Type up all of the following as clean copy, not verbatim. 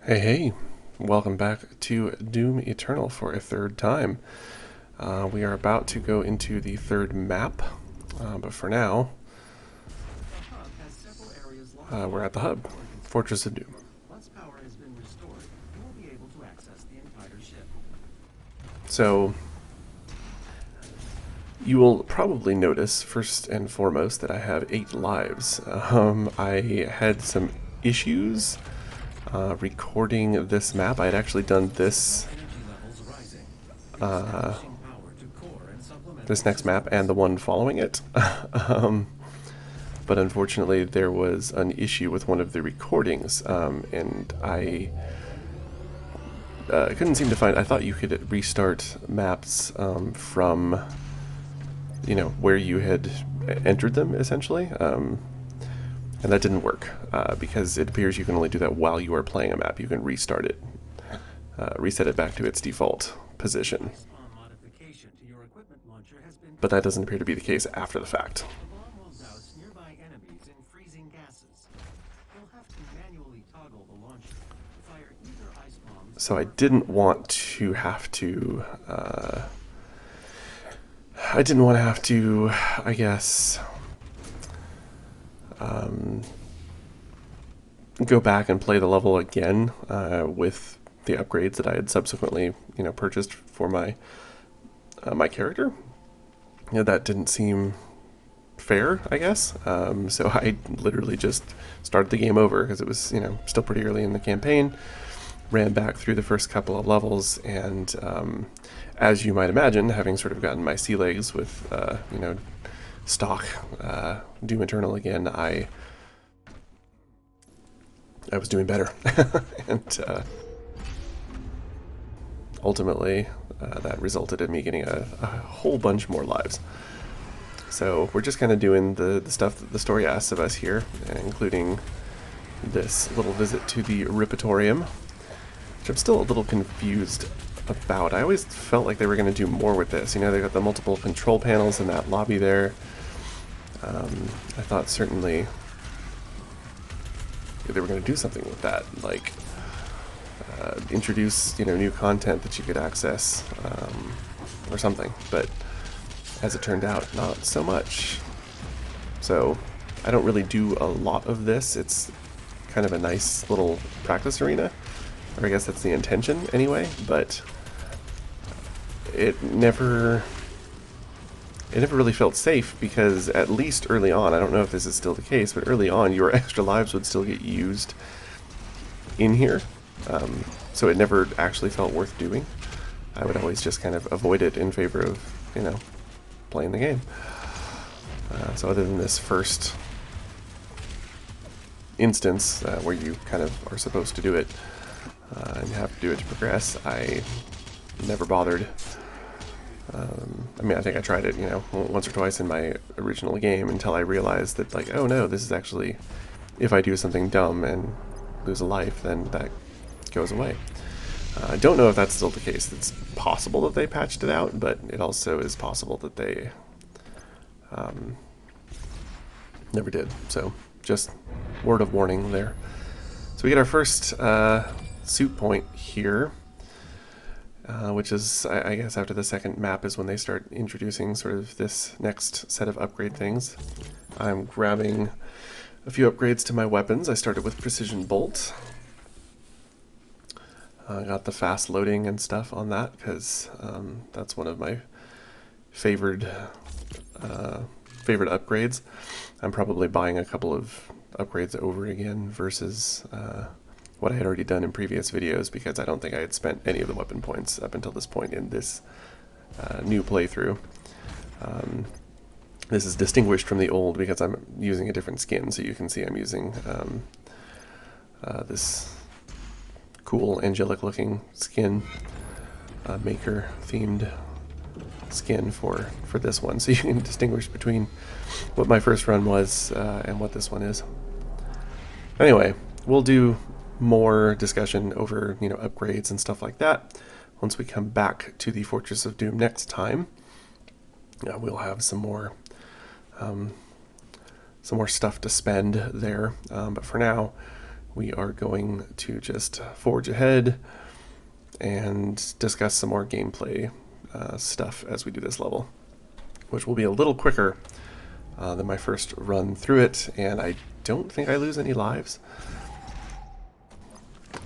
Hey, hey, welcome back to Doom Eternal for a third time. We are about to go into the third map, but for now, we're at the hub, Fortress of Doom. Once power has been restored, you will be able to access the entire ship. So, you will probably notice, first and foremost, that I have 8 lives. I had some issues recording this map. I had actually done this Energy levels rising. Establishing power to core and supplemental this next map and the systems. one following it. um, but unfortunately there was an issue with one of the recordings, and I couldn't seem to find. I thought you could restart maps from where you had entered them essentially, and that didn't work because it appears you can only do that while you are playing a map. You can restart it, reset it back to its default position, Spawn modification to your equipment launcher has been but that doesn't completed. appear to be the case after the fact. The bomb will douse nearby enemies in freezing gases. You'll have to manually toggle the launcher to fire either ice bombs So I or didn't want to have to. I didn't want to have to, I guess, um, go back and play the level again with the upgrades that I had subsequently, purchased for my character. That didn't seem fair, I guess. So I literally just started the game over because it was, still pretty early in the campaign. Ran back through the first couple of levels, and as you might imagine, having sort of gotten my sea legs with, stock Doom Eternal again, I was doing better, and ultimately that resulted in me getting a whole bunch more lives. So we're just kind of doing the stuff that the story asks of us here, including this little visit to the Ripitorium, which I'm still a little confused about. I always felt like they were going to do more with this. They got the multiple control panels in that lobby there. I thought certainly they were going to do something with that, like introduce new content that you could access, or something. But as it turned out, not so much. So I don't really do a lot of this. It's kind of a nice little practice arena, or I guess that's the intention anyway, but it never really felt safe, because at least early on, I don't know if this is still the case, but early on your extra lives would still get used in here, so it never actually felt worth doing. I would always just kind of avoid it in favor of playing the game. So other than this first instance where you kind of are supposed to do it and have to do it to progress, I never bothered. I mean, I think I tried it, once or twice in my original game until I realized that, like, oh no, this is actually, if I do something dumb and lose a life, then that goes away. I don't know if that's still the case. It's possible that they patched it out, but it also is possible that they never did. So just word of warning there. So we get our first suit point here, which is, I guess, after the second map is when they start introducing sort of this next set of upgrade things. I'm grabbing a few upgrades to my weapons. I started with Precision Bolt. I got the fast loading and stuff on that because that's one of my favored upgrades. I'm probably buying a couple of upgrades over again versus what I had already done in previous videos, because I don't think I had spent any of the weapon points up until this point in this new playthrough. This is distinguished from the old because I'm using a different skin, so you can see I'm using this cool angelic looking skin, maker themed skin for this one, so you can distinguish between what my first run was and what this one is. Anyway, we'll do more discussion over upgrades and stuff like that once we come back to the Fortress of Doom next time. We'll have some more stuff to spend there, but for now we are going to just forge ahead and discuss some more gameplay stuff as we do this level, which will be a little quicker than my first run through it, and I don't think I lose any lives.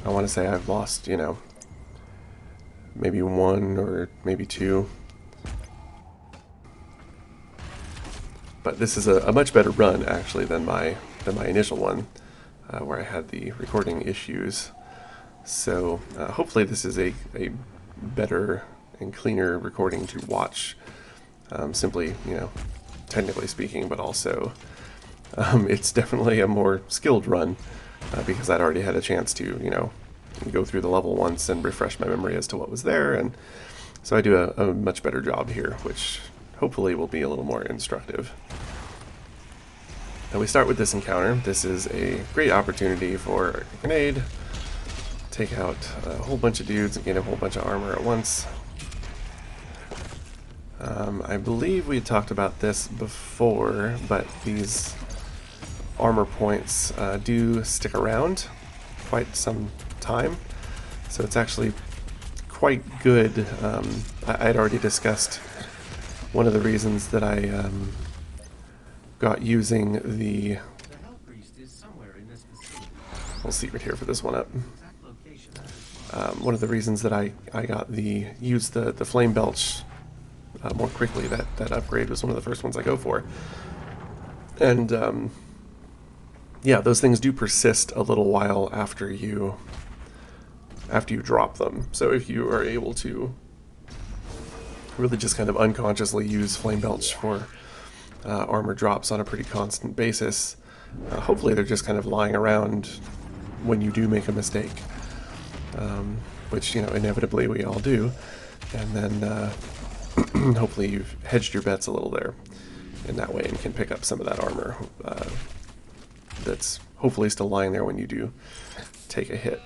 I want to say I've lost, you know, maybe 1 or maybe 2. But this is a much better run, actually, than my initial one, where I had the recording issues. So hopefully this is a better and cleaner recording to watch, simply, you know, technically speaking, but also it's definitely a more skilled run because I'd already had a chance to, you know, go through the level once and refresh my memory as to what was there, and so I do a much better job here, which hopefully will be a little more instructive. Now we start with this encounter. This is a great opportunity for a grenade, take out a whole bunch of dudes and get a whole bunch of armor at once. I believe we talked about this before, but these armor points do stick around quite some time, so it's actually quite good. I'd already discussed one of the reasons that I got using the little secret here for this one up. One of the reasons that I got used the flame belch more quickly, that upgrade was one of the first ones I go for, and yeah, those things do persist a little while after you drop them. So if you are able to really just kind of unconsciously use flame belch for armor drops on a pretty constant basis, hopefully they're just kind of lying around when you do make a mistake, which, you know, inevitably we all do, and then hopefully you've hedged your bets a little there in that way and can pick up some of that armor that's hopefully still lying there when you do take a hit.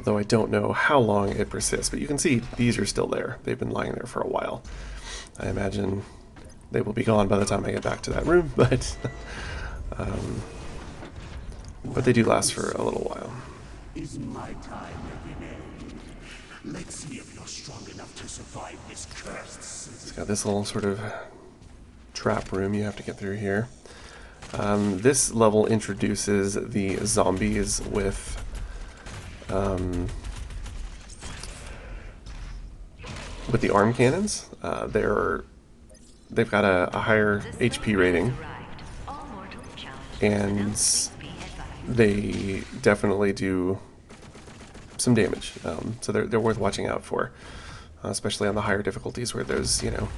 Though I don't know how long it persists, but you can see these are still there. They've been lying there for a while. I imagine they will be gone by the time I get back to that room, but they do last for a little while. Is my time beginning? Let's see if you're strong enough to survive this cursed city. It's got this little sort of trap room you have to get through here. This level introduces the zombies with the arm cannons. They've got a higher HP rating, and they definitely do some damage. So they're worth watching out for, especially on the higher difficulties where those, you know,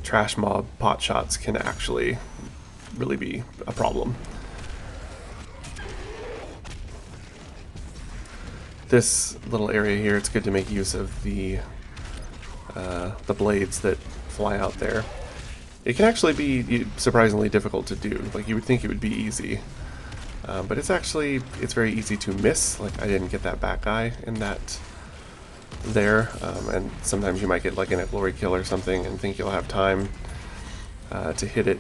trash mob pot shots can actually really be a problem. This little area here, it's good to make use of the blades that fly out there. It can actually be surprisingly difficult to do. Like, you would think it would be easy, but it's very easy to miss. Like, I didn't get that back eye in that there, and sometimes you might get like an glory kill or something and think you'll have time to hit it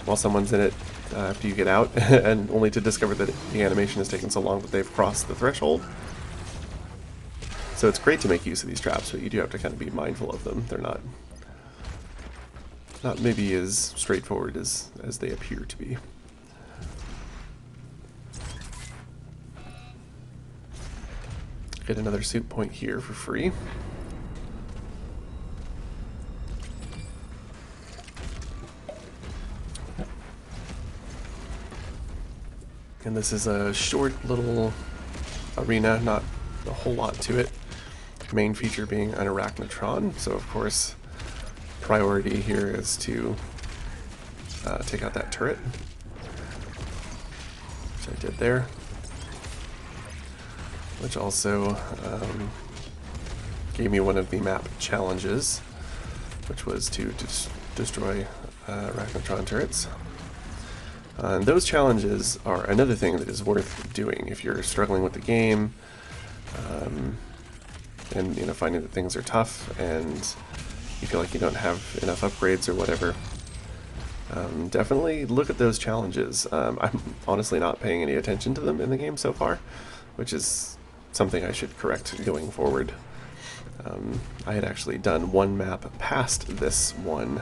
while someone's in it after you get out, and only to discover that the animation has taken so long that they've crossed the threshold. So it's great to make use of these traps, but you do have to kind of be mindful of them. They're not maybe as straightforward as they appear to be. Get another suit point here for free. And this is a short little arena, not a whole lot to it. Main feature being an arachnotron, so of course priority here is to take out that turret, which I did there, which also gave me one of the map challenges, which was to destroy arachnotron turrets. And those challenges are another thing that is worth doing if you're struggling with the game, and, you know, finding that things are tough and you feel like you don't have enough upgrades or whatever. Definitely look at those challenges. I'm honestly not paying any attention to them in the game so far, which is something I should correct going forward. I had actually done one map past this one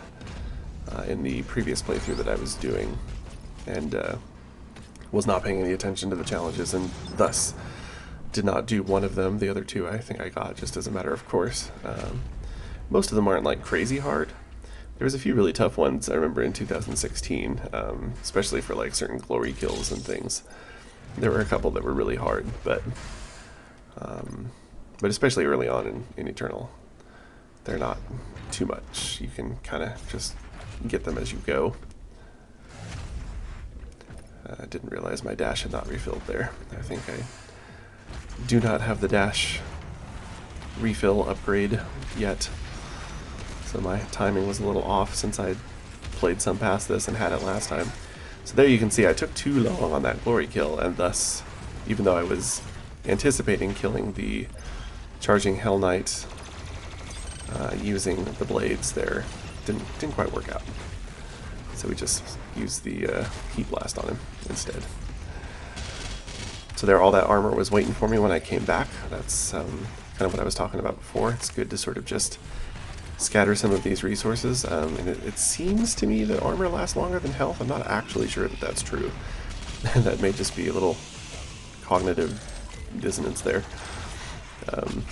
in the previous playthrough that I was doing, and was not paying any attention to the challenges, and thus did not do one of them. The other two I think I got just as a matter of course. Most of them aren't like crazy hard. There was a few really tough ones I remember in 2016, especially for like certain glory kills and things. There were a couple that were really hard, but especially early on in Eternal, they're not too much. You can kind of just get them as you go. I didn't realize my dash had not refilled there. I think I do not have the dash refill upgrade yet, so my timing was a little off since I played some past this and had it last time. So there you can see I took too long on that glory kill, and thus, even though I was anticipating killing the charging Hell Knight using the blades there, didn't quite work out. So we just used the heat blast on him instead. So there, all that armor was waiting for me when I came back. That's kind of what I was talking about before. It's good to sort of just scatter some of these resources, and it seems to me that armor lasts longer than health. I'm not actually sure that that's true. That may just be a little cognitive dissonance there.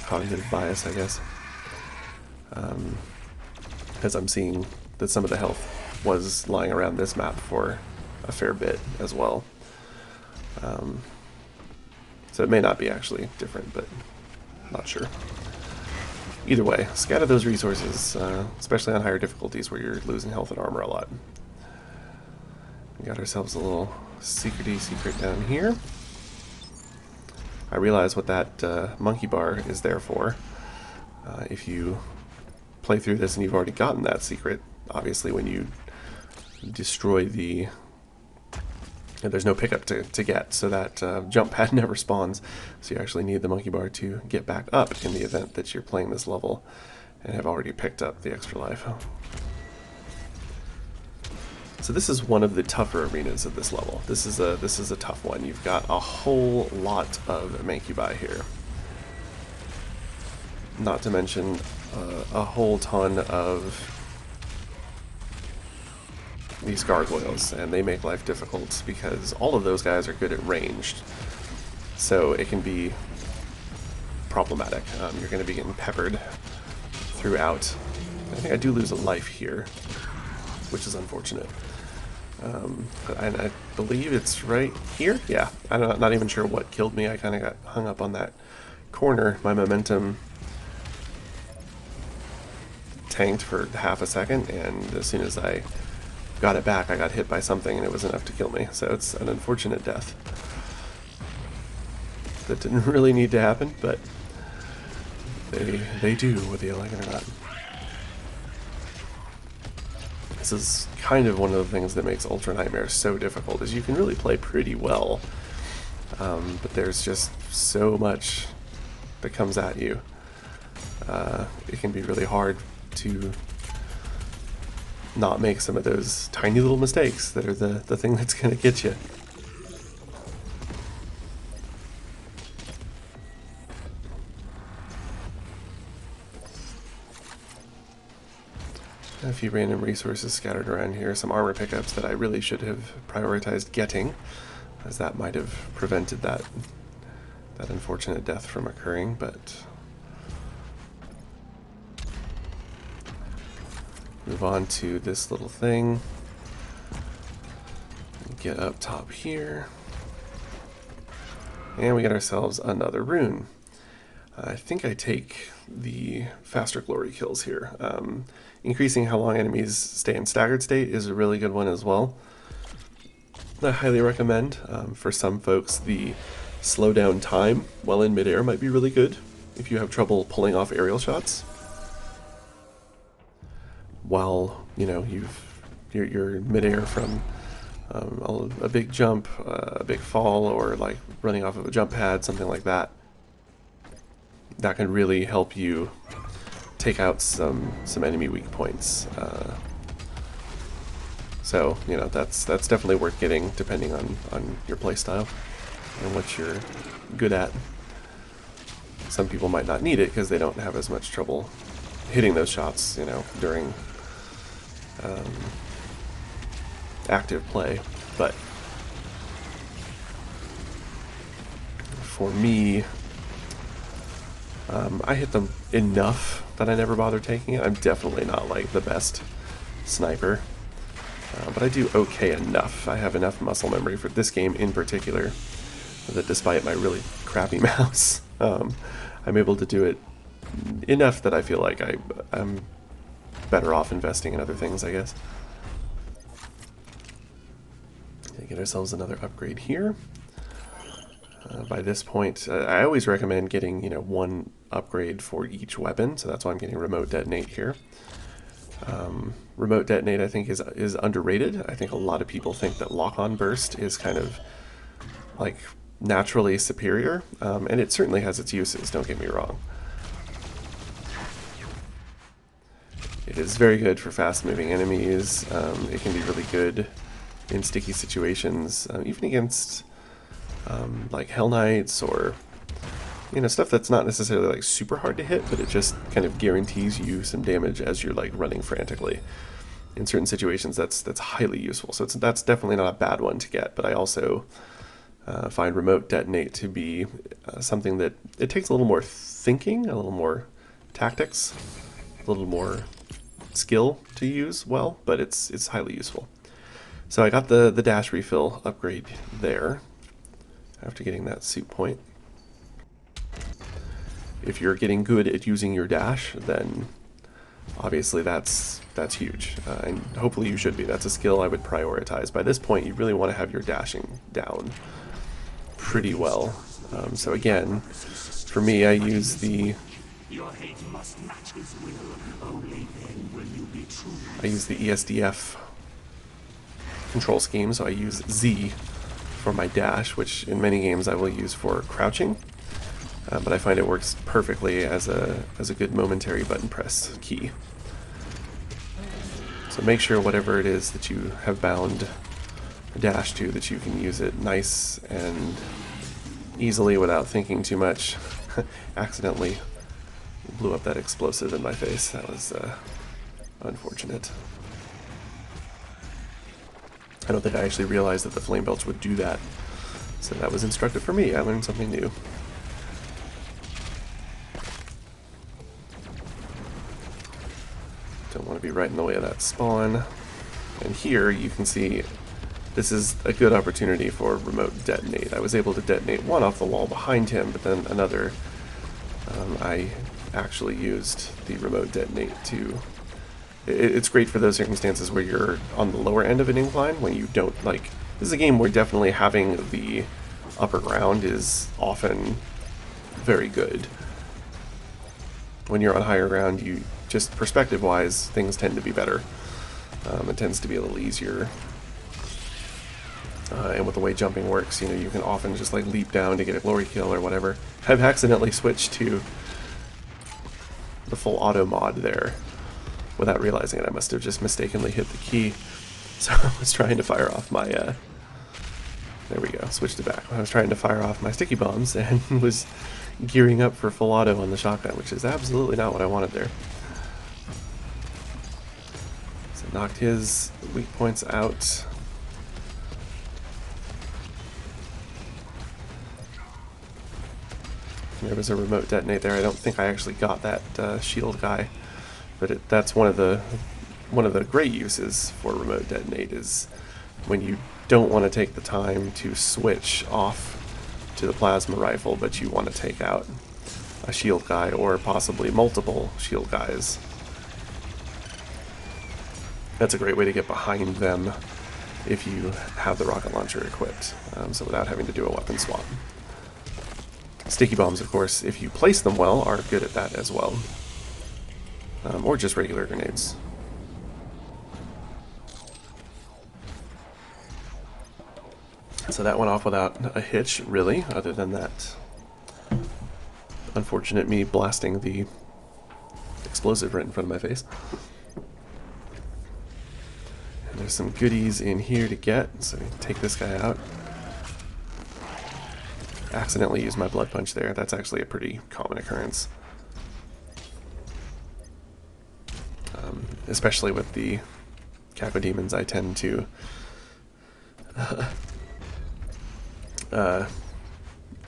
Cognitive bias, I guess. As I'm seeing that some of the health was lying around this map for a fair bit as well. So it may not be actually different, but not sure. Either way, scatter those resources, especially on higher difficulties where you're losing health and armor a lot. We got ourselves a little secret down here. I realize what that monkey bar is there for. If you play through this and you've already gotten that secret, obviously when you destroy the... there's no pickup to get, so that jump pad never spawns. So you actually need the monkey bar to get back up in the event that you're playing this level and have already picked up the extra life. So this is one of the tougher arenas of this level. This is a tough one. You've got a whole lot of mancubi here. Not to mention a whole ton of these gargoyles, and they make life difficult because all of those guys are good at ranged, so it can be problematic. You're going to be getting peppered throughout. I think I do lose a life here, which is unfortunate. But I believe it's right here. Yeah, I'm not even sure what killed me. I kind of got hung up on that corner. My momentum tanked for half a second, and as soon as I got it back, I got hit by something, and it was enough to kill me. So it's an unfortunate death. That didn't really need to happen, but they do, whether you like it or not. This is kind of one of the things that makes Ultra Nightmare so difficult, is you can really play pretty well, but there's just so much that comes at you. It can be really hard to not make some of those tiny little mistakes that are the thing that's going to get you. A few random resources scattered around here, some armor pickups that I really should have prioritized getting, as that might have prevented that unfortunate death from occurring, but move on to this little thing. Get up top here. And we get ourselves another rune. I think I take the faster glory kills here. Increasing how long enemies stay in staggered state is a really good one as well. I highly recommend. For some folks, the slow down time while in midair might be really good if you have trouble pulling off aerial shots. While, you know, you're midair from a big jump, a big fall, or like running off of a jump pad, something like that. That can really help you take out some enemy weak points. So, you know, that's definitely worth getting depending on your playstyle and what you're good at. Some people might not need it because they don't have as much trouble hitting those shots, you know, during active play. But for me, I hit them enough that I never bother taking it. I'm definitely not like the best sniper, but I do okay enough. I have enough muscle memory for this game in particular that despite my really crappy mouse, I'm able to do it enough that I feel like I'm better off investing in other things, I guess. Get ourselves another upgrade here. By this point, I always recommend getting, you know, one upgrade for each weapon, so that's why I'm getting remote detonate here. Remote detonate, I think, is underrated. I think a lot of people think that lock-on burst is kind of like naturally superior, and it certainly has its uses. Don't get me wrong. It is very good for fast-moving enemies. It can be really good in sticky situations, even against like Hell Knights or, you know, stuff that's not necessarily like super hard to hit, but it just kind of guarantees you some damage as you're like running frantically. In certain situations, that's highly useful. So that's definitely not a bad one to get. But I also find remote detonate to be something that it takes a little more thinking, a little more tactics, a little more skill to use well, but it's highly useful. So I got the dash refill upgrade there after getting that suit point. If you're getting good at using your dash, then obviously that's huge, and hopefully you should be. That's a skill I would prioritize. By this point, you really want to have your dashing down pretty well. So again, for me, I use the ESDF control scheme. So I use Z for my dash, which in many games I will use for crouching. But I find it works perfectly as a good momentary button press key. So make sure whatever it is that you have bound a dash to, that you can use it nice and easily without thinking too much. Accidentally blew up that explosive in my face. That was unfortunate. I don't think I actually realized that the flame belch would do that. So that was instructive for me. I learned something new. Don't want to be right in the way of that spawn. And here you can see this is a good opportunity for remote detonate. I was able to detonate one off the wall behind him, but then another I actually used the remote detonate to... It's great for those circumstances where you're on the lower end of an incline, when you don't, like... This is a game where definitely having the upper ground is often very good. When you're on higher ground, you just perspective-wise, things tend to be better. It tends to be a little easier. And with the way jumping works, you know, you can often just like leap down to get a glory kill or whatever. I've accidentally switched to the full auto mod there without realizing it. I must have just mistakenly hit the key. So I was trying to fire off my, there we go, switched it back. I was trying to fire off my sticky bombs and was gearing up for full auto on the shotgun, which is absolutely not what I wanted there. So knocked his weak points out. There was a remote detonate there. I don't think I actually got that shield guy, but that's one of the great uses for remote detonate is when you don't want to take the time to switch off to the plasma rifle, but you want to take out a shield guy or possibly multiple shield guys. That's a great way to get behind them if you have the rocket launcher equipped, so without having to do a weapon swap. Sticky bombs, of course, if you place them well, are good at that as well. Or just regular grenades. So that went off without a hitch, really, other than that unfortunate me blasting the explosive right in front of my face. And There's some goodies in here to get, so take this guy out. Accidentally use my blood punch there. That's actually a pretty common occurrence. Especially with the Cacodemons, I tend to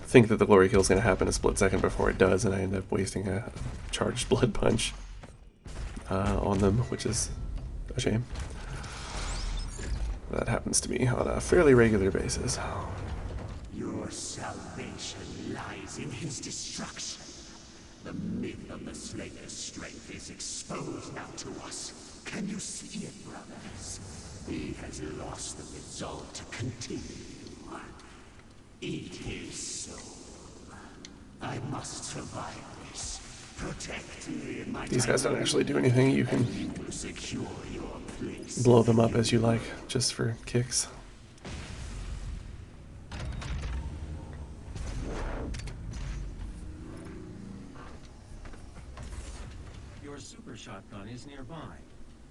think that the glory kill is going to happen a split second before it does, and I end up wasting a charged blood punch on them, which is a shame. That happens to me on a fairly regular basis. Your salvation lies in his destruction. The myth of the Slayer's strength is exposed now to us. Can you see it, brothers? He has lost the resolve to continue. Eat his soul. I must survive this. Protect me in my These guys don't actually do anything. You can secure your place. blow them up as you like, just for kicks. Your super shotgun is nearby.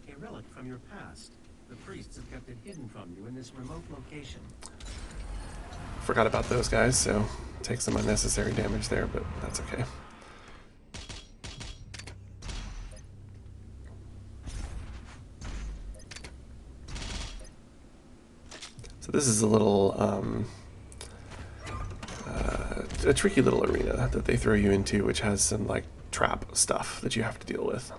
A relic from your past. The priests have kept it hidden from you in this remote location. Forgot about those guys, so take some unnecessary damage there, but that's okay. So this is a little, a tricky little arena that they throw you into, which has some, like, trap stuff that you have to deal with.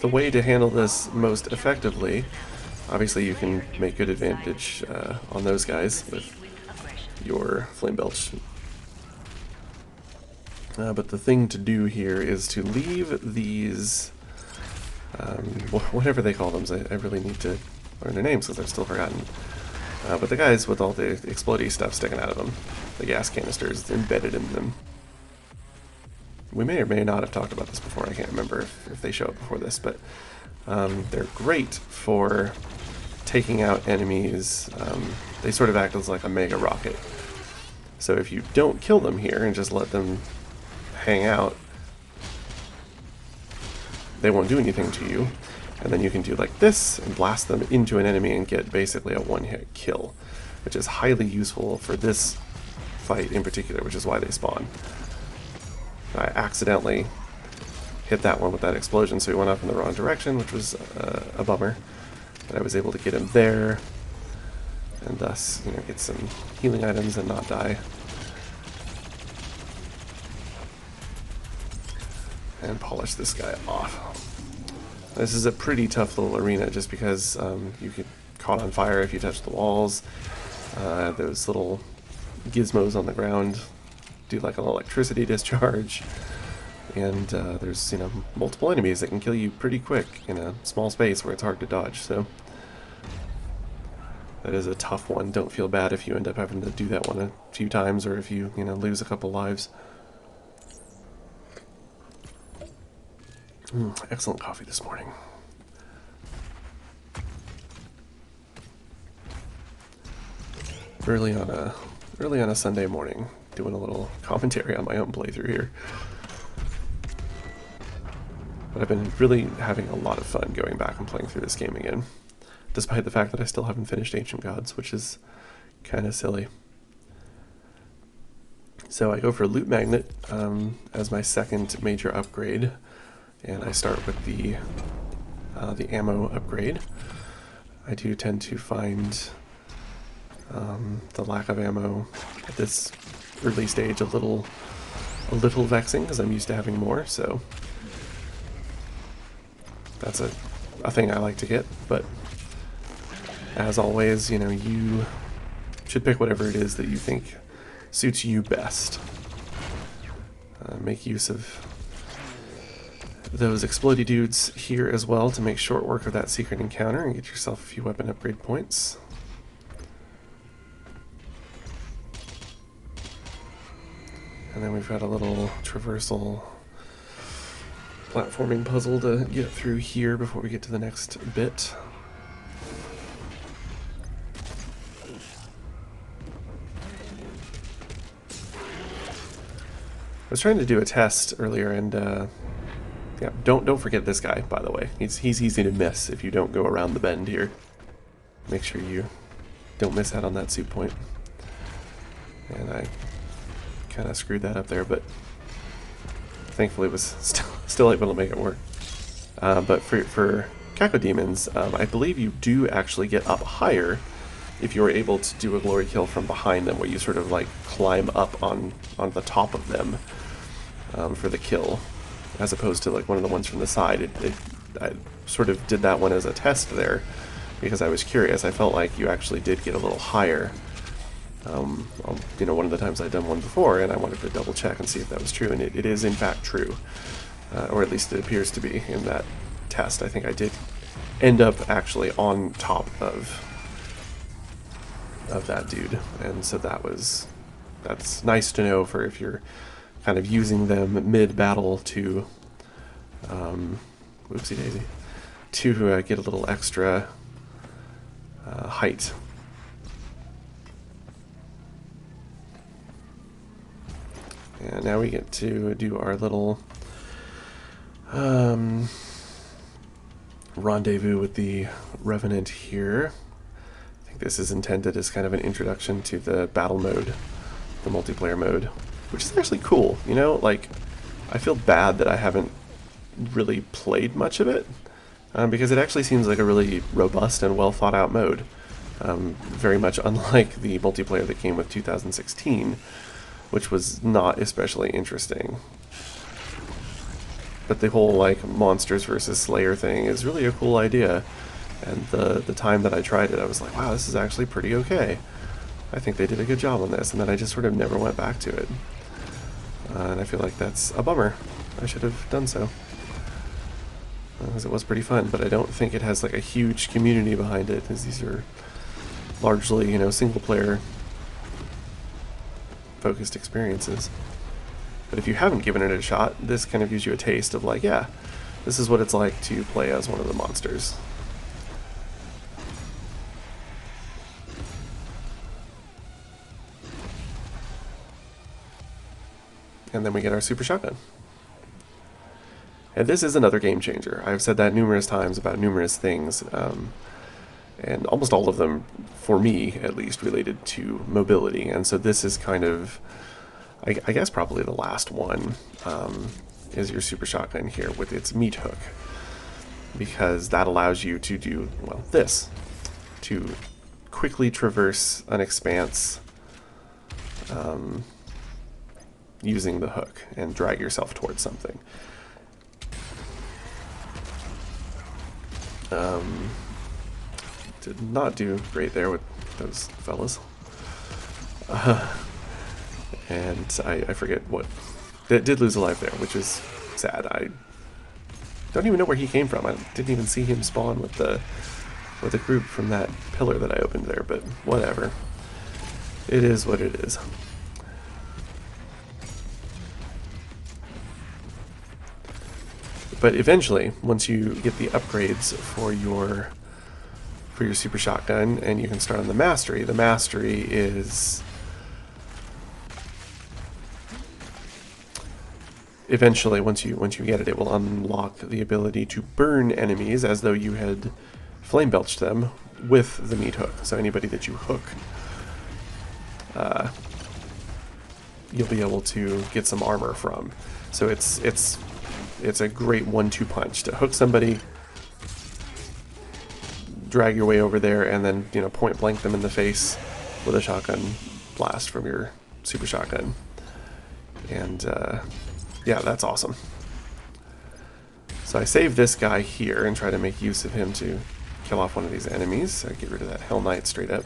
The way to handle this most effectively, obviously you can make good advantage on those guys with your Flame Belch. But the thing to do here is to leave these, whatever they call them, I really need to learn their names because I've still forgotten. But the guys with all the explodey stuff sticking out of them, the gas canisters embedded in them. We may or may not have talked about this before, I can't remember if they show up before this, but they're great for taking out enemies. They sort of act as like a mega rocket. So if you don't kill them here and just let them hang out, they won't do anything to you. And then you can do like this and blast them into an enemy and get basically a one-hit kill, which is highly useful for this fight in particular, which is why they spawn. I accidentally hit that one with that explosion, so he went off in the wrong direction, which was a bummer. But I was able to get him there, and thus, you know, get some healing items and not die. And polish this guy off. This is a pretty tough little arena, just because you get caught on fire if you touch the walls. Those little gizmos on the ground do like an electricity discharge, and there's, you know, multiple enemies that can kill you pretty quick in a small space where it's hard to dodge, so that is a tough one. Don't feel bad if you end up having to do that one a few times, or if you lose a couple lives. Excellent coffee this morning. Early on a Sunday morning, doing a little commentary on my own playthrough here. But I've been really having a lot of fun going back and playing through this game again, despite the fact that I still haven't finished Ancient Gods, which is kind of silly. So I go for Loot Magnet as my second major upgrade, and I start with the ammo upgrade. I do tend to find the lack of ammo at this early stage a little vexing, because I'm used to having more, so that's a thing I like to get. But as always, you know, you should pick whatever it is that you think suits you best. Make use of those explodey dudes here as well to make short work of that secret encounter and get yourself a few weapon upgrade points. And then we've got a little traversal platforming puzzle to get through here before we get to the next bit. I was trying to do a test earlier, and yeah, don't forget this guy, by the way. He's easy to miss if you don't go around the bend here. Make sure you don't miss out on that soup point. And I kind of screwed that up there, but thankfully was still able to make it work. But for Cacodemons, I believe you do actually get up higher if you're able to do a glory kill from behind them, where you sort of like climb up on the top of them for the kill, as opposed to like one of the ones from the side. I sort of did that one as a test there because I was curious. I felt like you actually did get a little higher. You know, one of the times I'd done one before, and I wanted to double check and see if that was true, and it is in fact true, or at least it appears to be in that test. I think I did end up actually on top of that dude, and so that's nice to know for if you're kind of using them mid-battle to whoopsie daisy, to get a little extra height. And now we get to do our little rendezvous with the Revenant here. I think this is intended as kind of an introduction to the battle mode, the multiplayer mode, which is actually cool. You know, like, I feel bad that I haven't really played much of it, because it actually seems like a really robust and well thought out mode. Very much unlike the multiplayer that came with 2016, which was not especially interesting. But the whole like monsters versus Slayer thing is really a cool idea, and the time that I tried it, I was like, wow, this is actually pretty okay. I think they did a good job on this, and then I just sort of never went back to it. And I feel like that's a bummer. I should have done so, because it was pretty fun, but I don't think it has like a huge community behind it, because these are largely, you know, single player focused experiences. But if you haven't given it a shot, this kind of gives you a taste of like, yeah, this is what it's like to play as one of the monsters. And then we get our super shotgun. And this is another game changer. I've said that numerous times about numerous things, and almost all of them, for me at least, related to mobility. And so this is kind of, I guess probably the last one, is your super shotgun here with its meat hook, because that allows you to do, well, this, to quickly traverse an expanse using the hook and drag yourself towards something. Did not do great there with those fellas. And I forget what... Did lose a life there, which is sad. I don't even know where he came from. I didn't even see him spawn with the group from that pillar that I opened there, but whatever. It is what it is. But eventually, once you get the upgrades for your super shotgun, and you can start on the mastery is eventually, once you get it, it will unlock the ability to burn enemies as though you had flame belched them with the meat hook. So anybody that you hook, you'll be able to get some armor from. So it's a great 1-2 punch to hook somebody, drag your way over there, and then, you know, point blank them in the face with a shotgun blast from your super shotgun. And yeah, that's awesome. So I save this guy here and try to make use of him to kill off one of these enemies. So get rid of that Hell Knight straight up.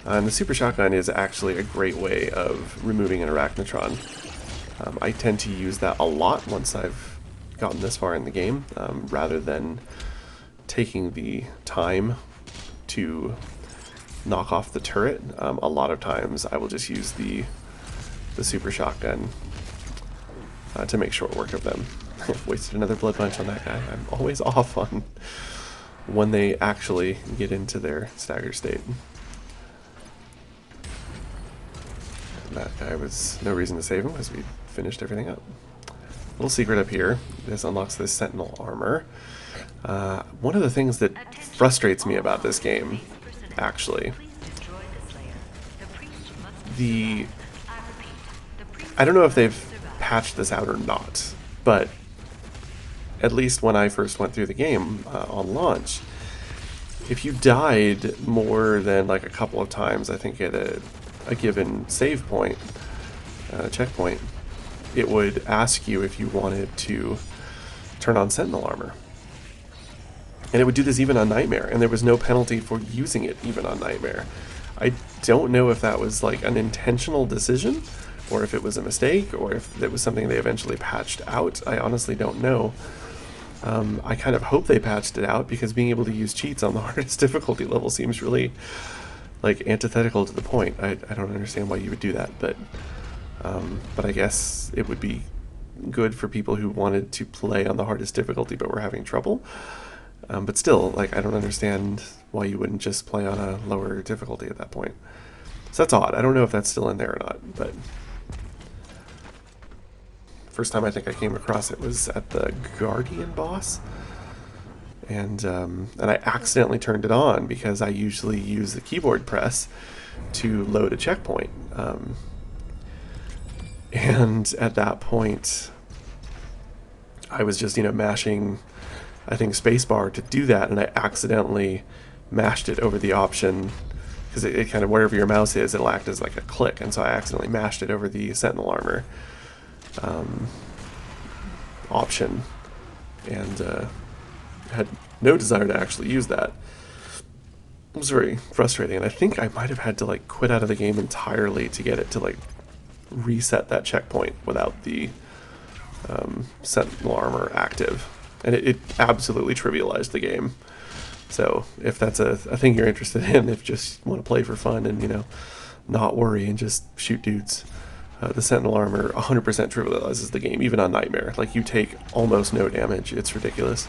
And the super shotgun is actually a great way of removing an Arachnotron. I tend to use that a lot once I've gotten this far in the game, rather than taking the time to knock off the turret. A lot of times I will just use the super shotgun to make short work of them. Wasted another blood punch on that guy. I'm always off on when they actually get into their stagger state. That guy was no reason to save him because we finished everything up. Little secret up here. This unlocks this Sentinel armor. One of the things that frustrates me about this game, actually, I don't know if they've patched this out or not, but at least when I first went through the game on launch, if you died more than like a couple of times, I think at a given save point, checkpoint, it would ask you if you wanted to turn on Sentinel armor. And it would do this even on Nightmare, and there was no penalty for using it even on Nightmare. I don't know if that was like an intentional decision, or if it was a mistake, or if it was something they eventually patched out. I honestly don't know. I kind of hope they patched it out, because being able to use cheats on the hardest difficulty level seems really like antithetical to the point. I don't understand why you would do that, but I guess it would be good for people who wanted to play on the hardest difficulty but were having trouble. But still, like, I don't understand why you wouldn't just play on a lower difficulty at that point. So that's odd. I don't know if that's still in there or not, but first time I think I came across it was at the Guardian boss, and I accidentally turned it on because I usually use the keyboard press to load a checkpoint, and at that point I was just, mashing, I think, spacebar to do that, and I accidentally mashed it over the option, because it kind of, wherever your mouse is, it'll act as like a click, and so I accidentally mashed it over the Sentinel armor option, and had no desire to actually use that. It was very frustrating, and I think I might have had to like quit out of the game entirely to get it to like reset that checkpoint without the Sentinel armor active, and it absolutely trivialized the game. So if that's a thing you're interested in, if you just want to play for fun and not worry and just shoot dudes, the Sentinel armor 100% trivializes the game, even on Nightmare. Like, you take almost no damage. It's ridiculous.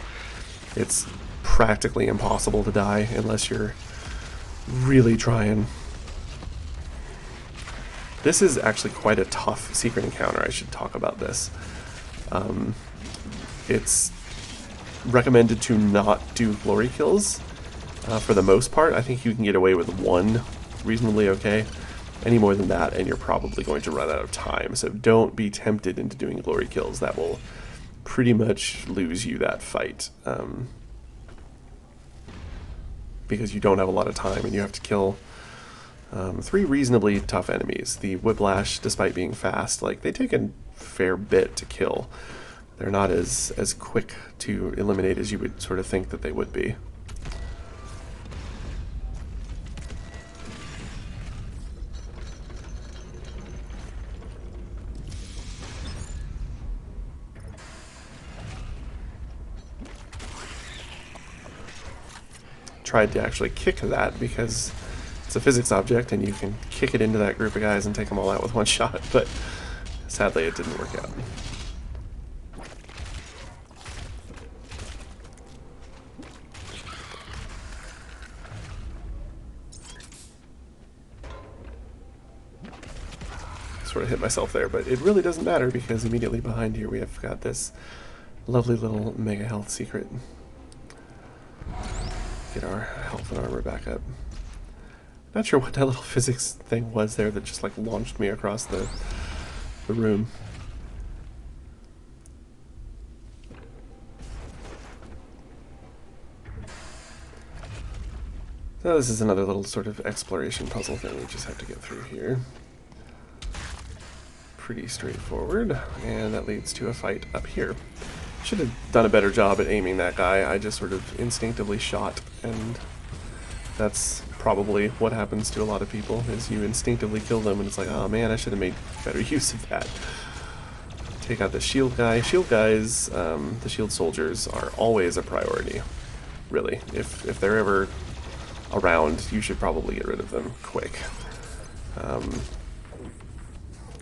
It's practically impossible to die unless you're really trying. This is actually quite a tough secret encounter. I should talk about this. It's recommended to not do glory kills for the most part. I think you can get away with one reasonably okay. Any more than that and you're probably going to run out of time, so don't be tempted into doing glory kills. That will pretty much lose you that fight, because you don't have a lot of time and you have to kill 3 reasonably tough enemies. The Whiplash, despite being fast, like, they take a fair bit to kill. They're not as quick to eliminate as you would sort of think that they would be. Tried to actually kick that because it's a physics object and you can kick it into that group of guys and take them all out with one shot, but sadly it didn't work out. Sort of hit myself there, but it really doesn't matter because immediately behind here we have got this lovely little mega health secret. Get our health and armor back up. Not sure what that little physics thing was there that just like launched me across the room. So this is another little sort of exploration puzzle thing we just have to get through here. Pretty straightforward, and that leads to a fight up here. Should have done a better job at aiming that guy. I just sort of instinctively shot, and that's probably what happens to a lot of people, is you instinctively kill them and it's like, oh man, I should have made better use of that. Take out the shield guy. Shield guys, the shield soldiers, are always a priority, really. If they're ever around, you should probably get rid of them quick.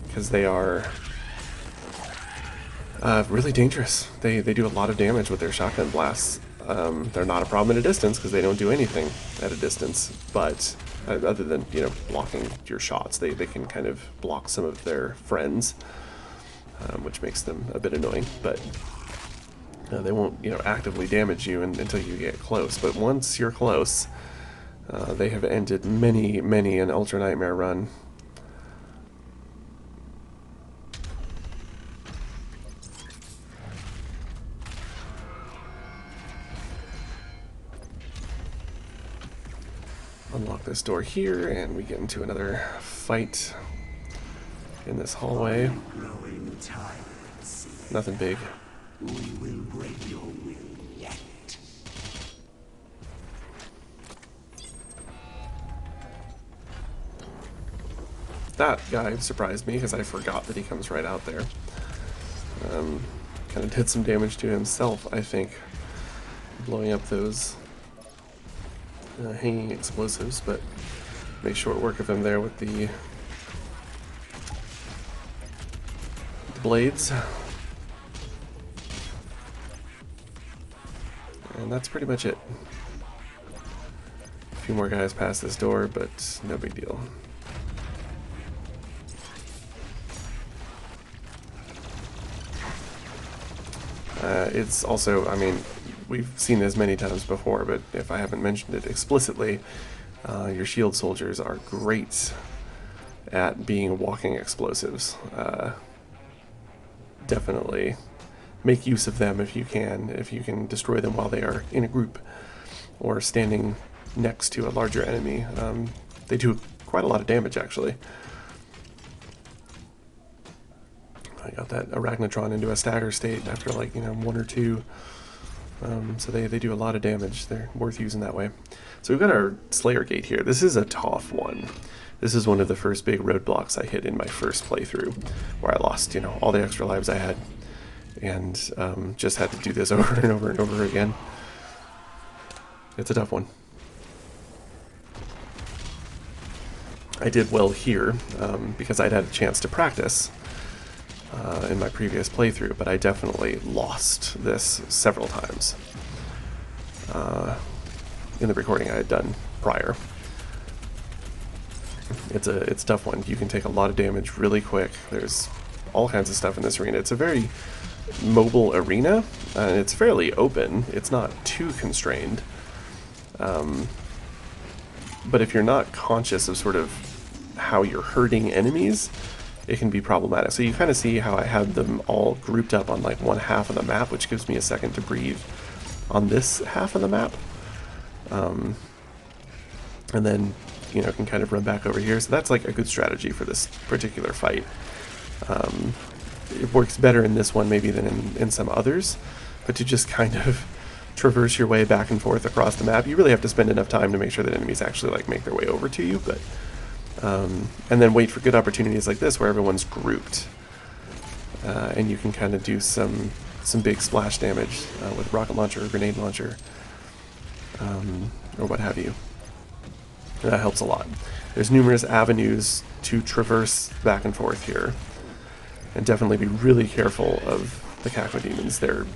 Because they are really dangerous. They do a lot of damage with their shotgun blasts. They're not a problem at a distance because they don't do anything at a distance, but other than, you know, blocking your shots. They can kind of block some of their friends, which makes them a bit annoying, but they won't, you know, actively damage you until you get close. But once you're close, they have ended many an Ultra Nightmare run. Unlock this door here, and we get into another fight in this hallway. Nothing big. We will break your will yet. That guy surprised me because I forgot that he comes right out there. Kind of did some damage to himself, I think, blowing up those hanging explosives, but make short work of him there with the blades. And that's pretty much it. A few more guys past this door, but no big deal. It's also, I mean, we've seen this many times before, but if I haven't mentioned it explicitly, your shield soldiers are great at being walking explosives. Definitely make use of them if you can destroy them while they are in a group or standing next to a larger enemy. They do quite a lot of damage, actually. I got that Arachnotron into a stagger state after, like, you know, 1 or 2. So they do a lot of damage. They're worth using that way. So we've got our Slayer Gate here. This is a tough one. This is one of the first big roadblocks I hit in my first playthrough, where I lost, you know, all the extra lives I had, and just had to do this over and over and over again. It's a tough one. I did well here because I'd had a chance to practice in my previous playthrough, but I definitely lost this several times in the recording I had done prior. It's a tough one. You can take a lot of damage really quick. There's all kinds of stuff in this arena. It's a very mobile arena, and it's fairly open. It's not too constrained. But if you're not conscious of sort of how you're hurting enemies, it can be problematic. So you kind of see how I had them all grouped up on like one half of the map, which gives me a second to breathe on this half of the map. And then, you know, can kind of run back over here. So that's like a good strategy for this particular fight. It works better in this one maybe than in some others, but to just kind of traverse your way back and forth across the map, you really have to spend enough time to make sure that enemies actually like make their way over to you, but and then wait for good opportunities like this where everyone's grouped, and you can kind of do some big splash damage with rocket launcher or grenade launcher, or what have you. And that helps a lot. There's numerous avenues to traverse back and forth here, and definitely be really careful of the cacodemons. They're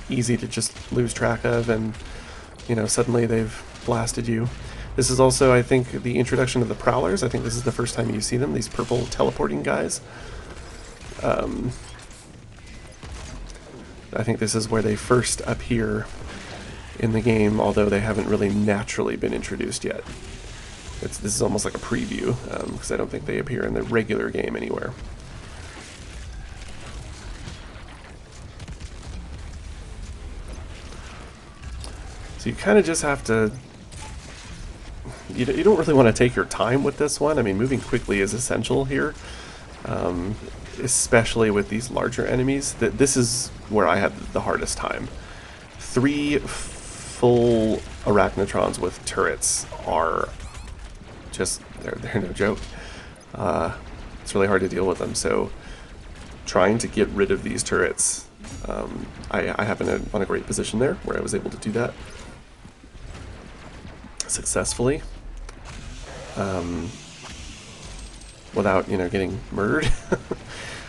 easy to just lose track of, and, you know, suddenly they've blasted you. This is also, I think, the introduction of the Prowlers. I think this is the first time you see them, these purple teleporting guys. I think this is where they first appear in the game, although they haven't really naturally been introduced yet. This is almost like a preview, because I don't think they appear in the regular game anywhere. So you kind of just have to... You don't really want to take your time with this one. I mean, moving quickly is essential here, especially with these larger enemies. This is where I had the hardest time. 3 full Arachnotrons with turrets are just... They're no joke. It's really hard to deal with them, so trying to get rid of these turrets, I happen on a great position there where I was able to do that successfully, without, you know, getting murdered.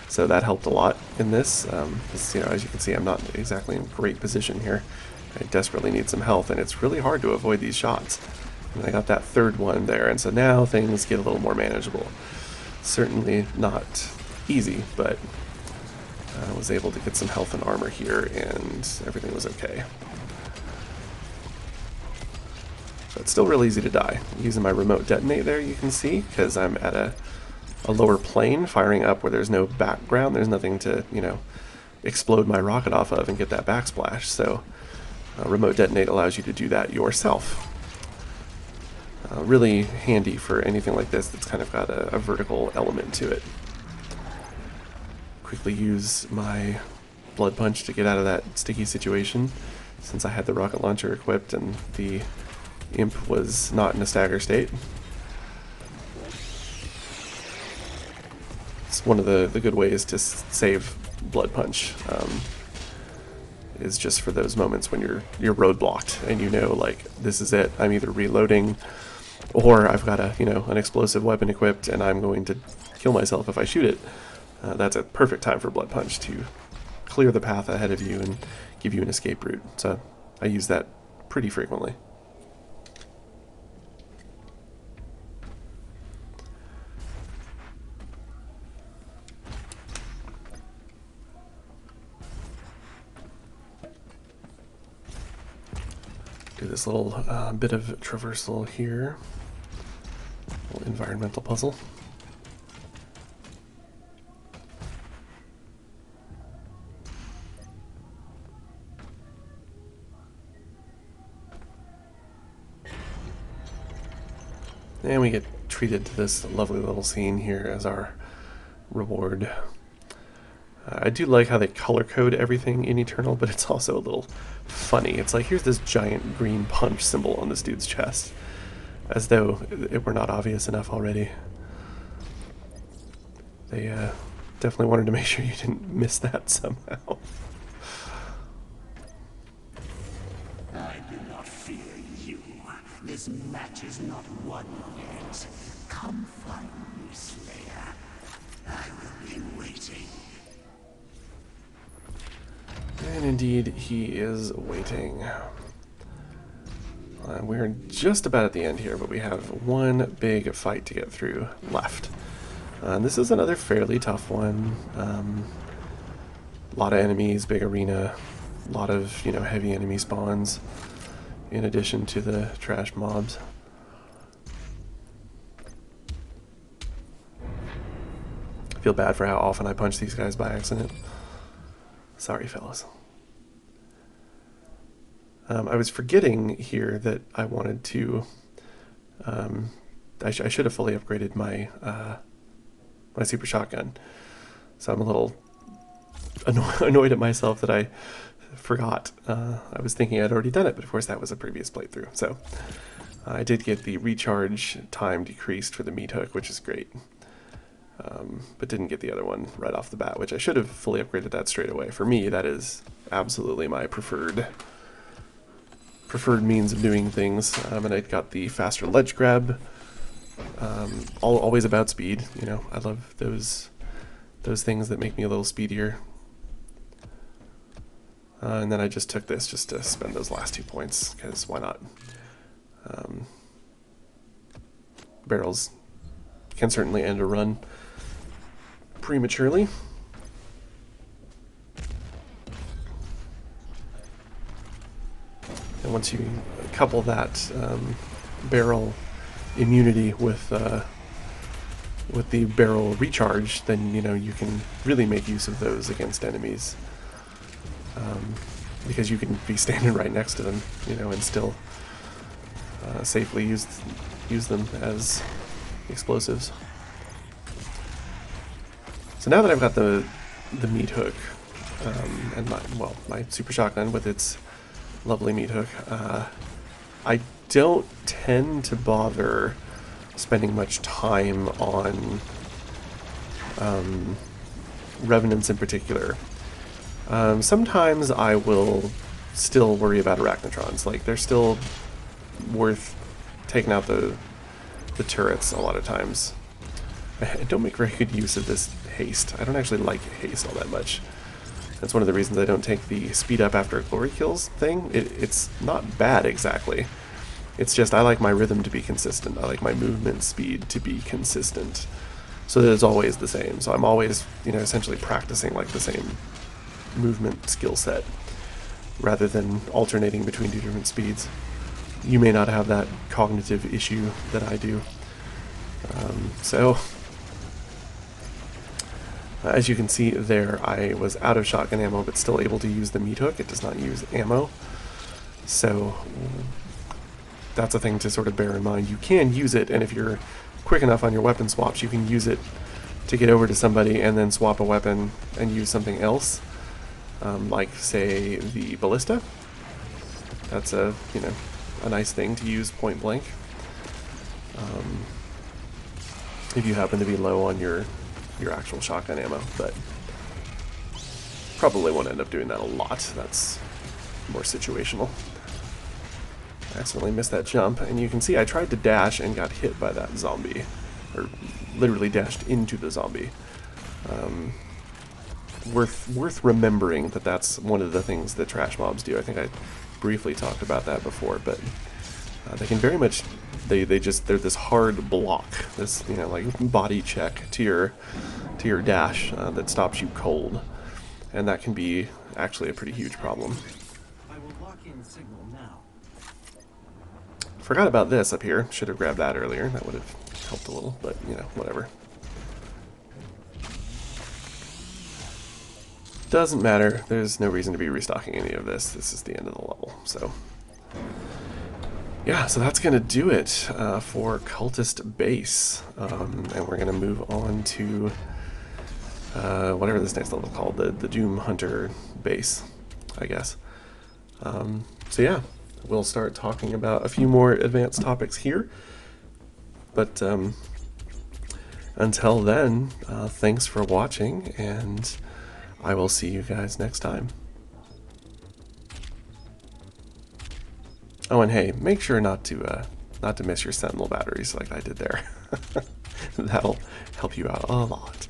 So that helped a lot in this. You know, as you can see, I'm not exactly in great position here. I desperately need some health, and it's really hard to avoid these shots. And I got that third one there, and so now things get a little more manageable. Certainly not easy, but I was able to get some health and armor here, and everything was okay. But it's still really easy to die. Using my remote detonate there, you can see, because I'm at a lower plane, firing up where there's no background. There's nothing to, you know, explode my rocket off of and get that backsplash. So remote detonate allows you to do that yourself. Really handy for anything like this that's kind of got a vertical element to it. Quickly use my blood punch to get out of that sticky situation, since I had the rocket launcher equipped and the imp was not in a stagger state. It's one of the good ways to save blood punch. Is just for those moments when you're roadblocked and you know, like, this is it. I'm either reloading or I've got an explosive weapon equipped and I'm going to kill myself if I shoot it. That's a perfect time for blood punch to clear the path ahead of you and give you an escape route. So I use that pretty frequently. Do this little bit of traversal here. Little environmental puzzle. And we get treated to this lovely little scene here as our reward. I do like how they color code everything in Eternal, but it's also a little funny. It's like, here's this giant green punch symbol on this dude's chest, as though it were not obvious enough already. They definitely wanted to make sure you didn't miss that somehow. I do not fear you. This match is not won yet. Come find me, Slayer. I will be waiting. And indeed, he is waiting. We're just about at the end here, but we have one big fight to get through left. This is another fairly tough one. A lot of enemies, big arena, a lot of heavy enemy spawns, in addition to the trash mobs. I feel bad for how often I punch these guys by accident. Sorry, fellas. I was forgetting here that I wanted to. I should have fully upgraded my my super shotgun. So I'm a little annoyed at myself that I forgot. I was thinking I'd already done it, but of course that was a previous playthrough. So I did get the recharge time decreased for the meat hook, which is great. But didn't get the other one right off the bat, which I should have fully upgraded that straight away. For me, that is absolutely my preferred means of doing things. And I got the faster ledge grab. Always about speed, I love those things that make me a little speedier. And then I just took this just to spend those last 2 points, because why not? Barrels can certainly end a run prematurely. And once you couple that barrel immunity with the barrel recharge, then you can really make use of those against enemies, because you can be standing right next to them, and still safely use them as explosives. So now that I've got the meat hook and my super shotgun with its lovely meat hook, I don't tend to bother spending much time on revenants in particular. Sometimes I will still worry about arachnotrons. Like, they're still worth taking out the turrets a lot of times. I don't make very good use of this haste. I don't actually like haste all that much. That's one of the reasons I don't take the speed up after glory kills thing. It's not bad exactly. It's just I like my rhythm to be consistent. I like my movement speed to be consistent, so that it's always the same. So I'm always, you know, essentially practicing like the same movement skill set, rather than alternating between two different speeds. You may not have that cognitive issue that I do. So, as you can see there, I was out of shotgun ammo, but still able to use the meat hook. It does not use ammo. So, that's a thing to sort of bear in mind. You can use it, and if you're quick enough on your weapon swaps, you can use it to get over to somebody and then swap a weapon and use something else. Like, say, the ballista. That's a, you know, a nice thing to use point blank. If you happen to be low on your actual shotgun ammo, but probably won't end up doing that a lot. That's more situational. I accidentally missed that jump, and you can see I tried to dash and got hit by that zombie, or literally dashed into the zombie. Worth remembering that that's one of the things that trash mobs do. I think I briefly talked about that before, but they can very much, they're this hard block, this, you know, like body check to your dash that stops you cold, and that can be actually a pretty huge problem. I will lock in signal now. Forgot about this up here. Should have grabbed that earlier. That would have helped a little, but you know, whatever. Doesn't matter. There's no reason to be restocking any of this. This is the end of the level, so. Yeah, so that's going to do it for Cultist Base. And we're going to move on to whatever this next level is called, the Doom Hunter Base, I guess. So yeah, we'll start talking about a few more advanced topics here. But until then, thanks for watching, and I will see you guys next time. Oh, and hey, make sure not to miss your Sentinel batteries like I did there. That'll help you out a lot.